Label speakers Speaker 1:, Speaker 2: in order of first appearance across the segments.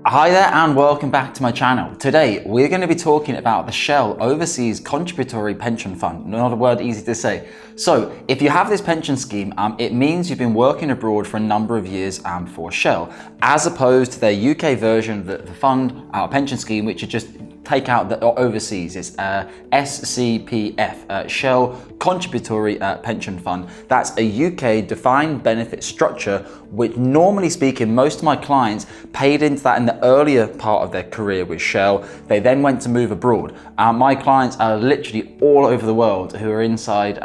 Speaker 1: Hi there and welcome back to my channel. Today we're going to be talking about the Shell Overseas Contributory Pension Fund. Not a word easy to say. So if you have this pension scheme, it means you've been working abroad for a number of years for Shell, as opposed to their UK version of the fund, our pension scheme, which is just take out the overseas. It's SCPF, Shell Contributory Pension Fund. That's a UK defined benefit structure, which normally speaking, most of my clients paid into that in the earlier part of their career with Shell. They then went to move abroad. My clients are literally all over the world who are inside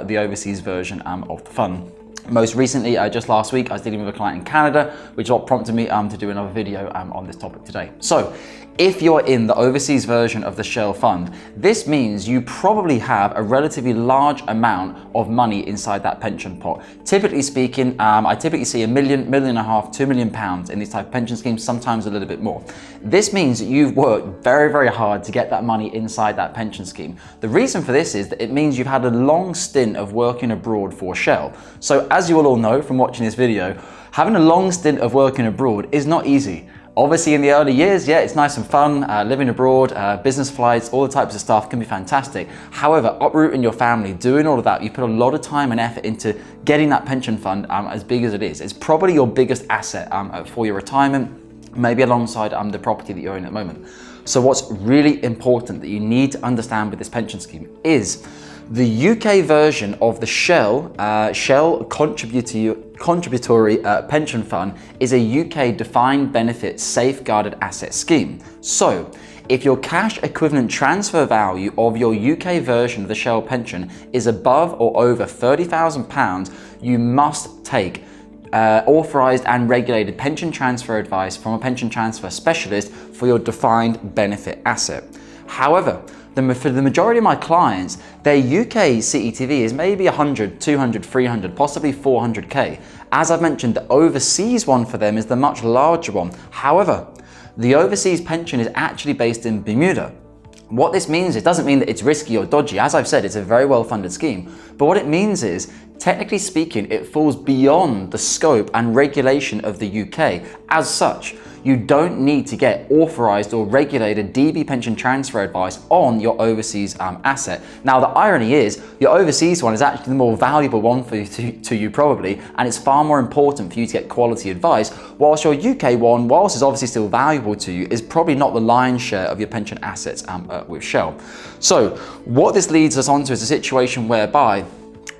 Speaker 1: the overseas version of the fund. Most recently, just last week, I was dealing with a client in Canada, which is what prompted me to do another video on this topic today. So, if you're in the overseas version of the Shell fund, this means you probably have a relatively large amount of money inside that pension pot. Typically speaking, I typically see £1.5 million, £2 million in these type of pension schemes, sometimes a little bit more. This means that you've worked very, very hard to get that money inside that pension scheme. The reason for this is that it means you've had a long stint of working abroad for Shell. So as you all know from watching this video, having a long stint of working abroad is not easy. Obviously in the early years, yeah, it's nice and fun, living abroad, business flights, all the types of stuff can be fantastic. However, uprooting your family, doing all of that, you put a lot of time and effort into getting that pension fund as big as it is. It's probably your biggest asset for your retirement, maybe alongside the property that you're in at the moment. So what's really important that you need to understand with this pension scheme is the UK version of the Shell Contributory Pension Fund is a UK defined benefit safeguarded asset scheme. So, if your cash equivalent transfer value of your UK version of the Shell pension is above or over £30,000, you must take authorised and regulated pension transfer advice from a pension transfer specialist for your defined benefit asset. However, for the majority of my clients, their UK CETV is maybe 100, 200, 300, possibly 400k. As I've mentioned, the overseas one for them is the much larger one. However, the overseas pension is actually based in Bermuda. What this means, it doesn't mean that it's risky or dodgy. As I've said, it's a very well-funded scheme. But what it means is, technically speaking, it falls beyond the scope and regulation of the UK. As such, you don't need to get authorised or regulated DB pension transfer advice on your overseas asset. Now, the irony is, your overseas one is actually the more valuable one for you to you probably, and it's far more important for you to get quality advice, whilst your UK one, whilst it's obviously still valuable to you, is probably not the lion's share of your pension assets with Shell. So, what this leads us on to is a situation whereby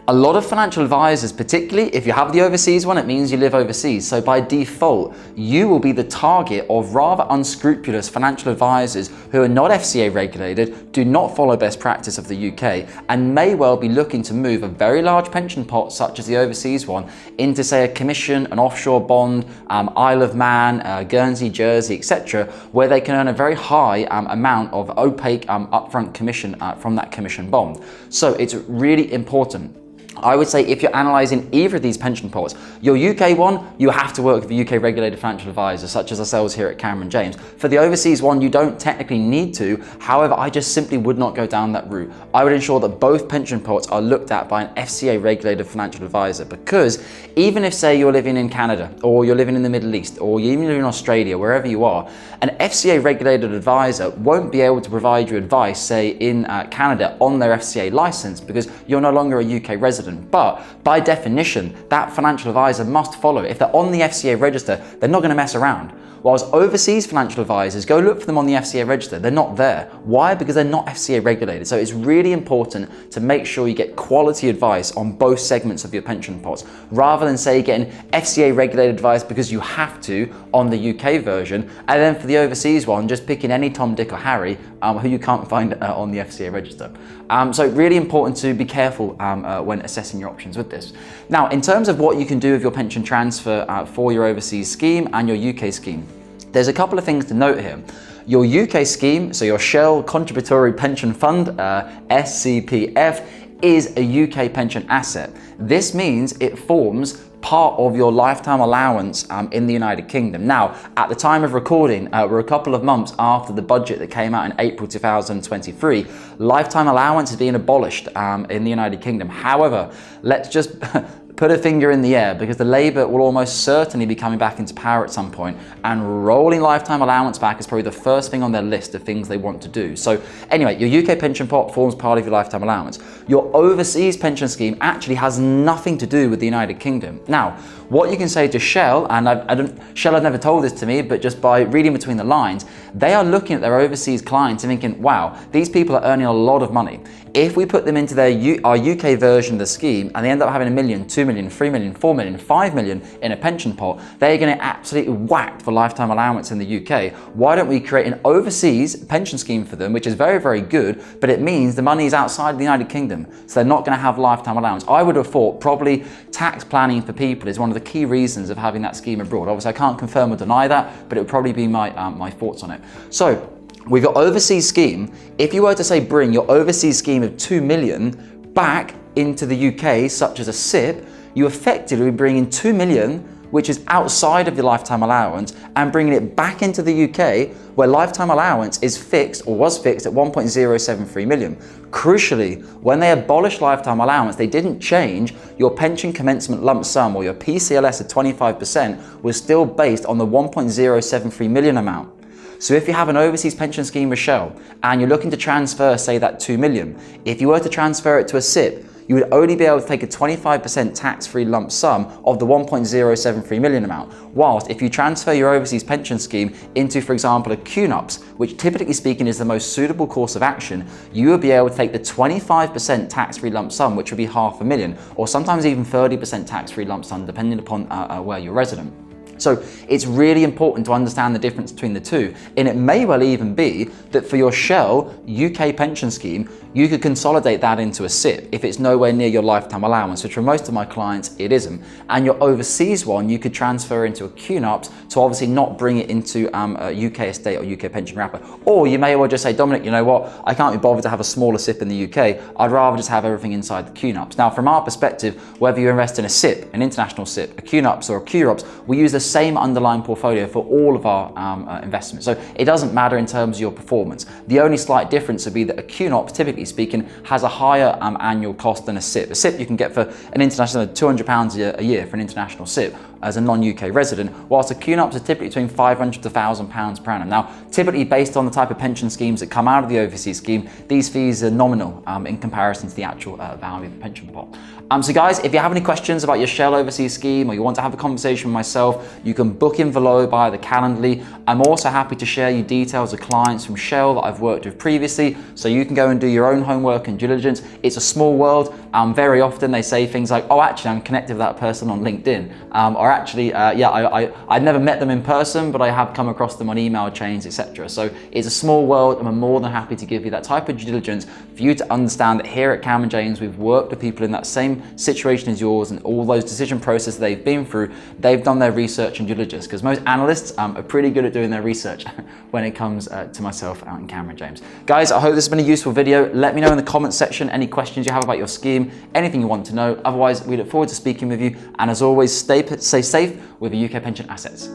Speaker 1: a lot of financial advisors, particularly if you have the overseas one, it means you live overseas. So by default, you will be the target of rather unscrupulous financial advisors who are not FCA regulated, do not follow best practice of the UK, and may well be looking to move a very large pension pot, such as the overseas one, into say a commission, an offshore bond, Isle of Man, Guernsey, Jersey, etc., where they can earn a very high amount of opaque upfront commission from that commission bond. So it's really important. I would say if you're analysing either of these pension pots, your UK one, you have to work with a UK regulated financial advisor, such as ourselves here at Cameron James. For the overseas one, you don't technically need to. However, I just simply would not go down that route. I would ensure that both pension pots are looked at by an FCA regulated financial advisor, because even if, say, you're living in Canada, or you're living in the Middle East, or you even live in Australia, wherever you are, an FCA regulated advisor won't be able to provide you advice, say, in Canada on their FCA license, because you're no longer a UK resident. But by definition, that financial advisor must follow. If they're on the FCA register, they're not going to mess around. Whilst overseas financial advisors, go look for them on the FCA register, they're not there. Why? Because they're not FCA regulated. So it's really important to make sure you get quality advice on both segments of your pension pots, rather than say getting FCA regulated advice because you have to on the UK version, and then for the overseas one, just picking any Tom, Dick or Harry who you can't find on the FCA register. So really important to be careful when assessing your options with this. Now, in terms of what you can do with your pension transfer for your overseas scheme and your UK scheme, there's a couple of things to note here. Your UK scheme, so your Shell Contributory Pension Fund, SCPF, is a UK pension asset. This means it forms part of your lifetime allowance in the United Kingdom. Now, at the time of recording, we're a couple of months after the budget that came out in April 2023. Lifetime allowance is being abolished in the United Kingdom. However, let's just put a finger in the air, because the Labour will almost certainly be coming back into power at some point, and rolling lifetime allowance back is probably the first thing on their list of things they want to do. So anyway, your UK pension pot forms part of your lifetime allowance. Your overseas pension scheme actually has nothing to do with the United Kingdom. Now, what you can say to Shell, and Shell have never told this to me, but just by reading between the lines, they are looking at their overseas clients and thinking, wow, these people are earning a lot of money. If we put them into our UK version of the scheme and they end up having $1 million, $2 million, $3 million, $4 million, $5 million in a pension pot, they're going to absolutely whacked for lifetime allowance in the UK. Why don't we create an overseas pension scheme for them, which is very, very good, but it means the money is outside of the United Kingdom, so they're not going to have lifetime allowance. I would have thought probably tax planning for people is one of the key reasons of having that scheme abroad. Obviously, I can't confirm or deny that, but it would probably be my thoughts on it. So, with your overseas scheme, if you were to say bring your overseas scheme of 2 million back into the UK, such as a SIP, you effectively bring in 2 million, which is outside of your lifetime allowance, and bringing it back into the UK, where lifetime allowance is fixed, or was fixed, at 1.073 million. Crucially, when they abolished lifetime allowance, they didn't change your pension commencement lump sum, or your PCLS of 25% was still based on the 1.073 million amount. So if you have an overseas pension scheme with Shell and you're looking to transfer, say, that 2 million, if you were to transfer it to a SIP, you would only be able to take a 25% tax-free lump sum of the 1.073 million amount. Whilst if you transfer your overseas pension scheme into, for example, a QNUPS, which typically speaking is the most suitable course of action, you would be able to take the 25% tax-free lump sum, which would be $500,000, or sometimes even 30% tax-free lump sum, depending upon where you're resident. So it's really important to understand the difference between the two. And it may well even be that for your Shell UK pension scheme, you could consolidate that into a SIP if it's nowhere near your lifetime allowance, which for most of my clients, it isn't. And your overseas one, you could transfer into a QNUPS to obviously not bring it into a UK estate or UK pension wrapper. Or you may well just say, Dominic, you know what? I can't be bothered to have a smaller SIP in the UK. I'd rather just have everything inside the QNUPS. Now, from our perspective, whether you invest in a SIP, an international SIP, a QNUPS or a QROPS, we use the same underlying portfolio for all of our investments. So it doesn't matter in terms of your performance. The only slight difference would be that a QNOPS, typically speaking, has a higher annual cost than a SIP. A SIP you can get for an international £200 a year for an international SIP as a non-UK resident, whilst a QNOPS is typically between £500 to £1,000 per annum. Now, typically based on the type of pension schemes that come out of the overseas scheme, these fees are nominal in comparison to the actual value of the pension pot. So guys, if you have any questions about your Shell overseas scheme, or you want to have a conversation with myself, you can book in below via the Calendly. I'm also happy to share you details of clients from Shell that I've worked with previously, so you can go and do your own homework and due diligence. It's a small world. Very often they say things like, oh, actually, I'm connected with that person on LinkedIn. Or actually, I've never met them in person, but I have come across them on email chains, etc. So it's a small world, and I'm more than happy to give you that type of due diligence for you to understand that here at Cameron James, we've worked with people in that same situation as yours, and all those decision processes they've been through, they've done their research and due diligence, because most analysts are pretty good at doing their research when it comes to myself out in Cameron James. Guys, I hope this has been a useful video. Let me know in the comments section any questions you have about your scheme, anything you want to know. Otherwise, we look forward to speaking with you, and as always, stay safe with your UK pension assets.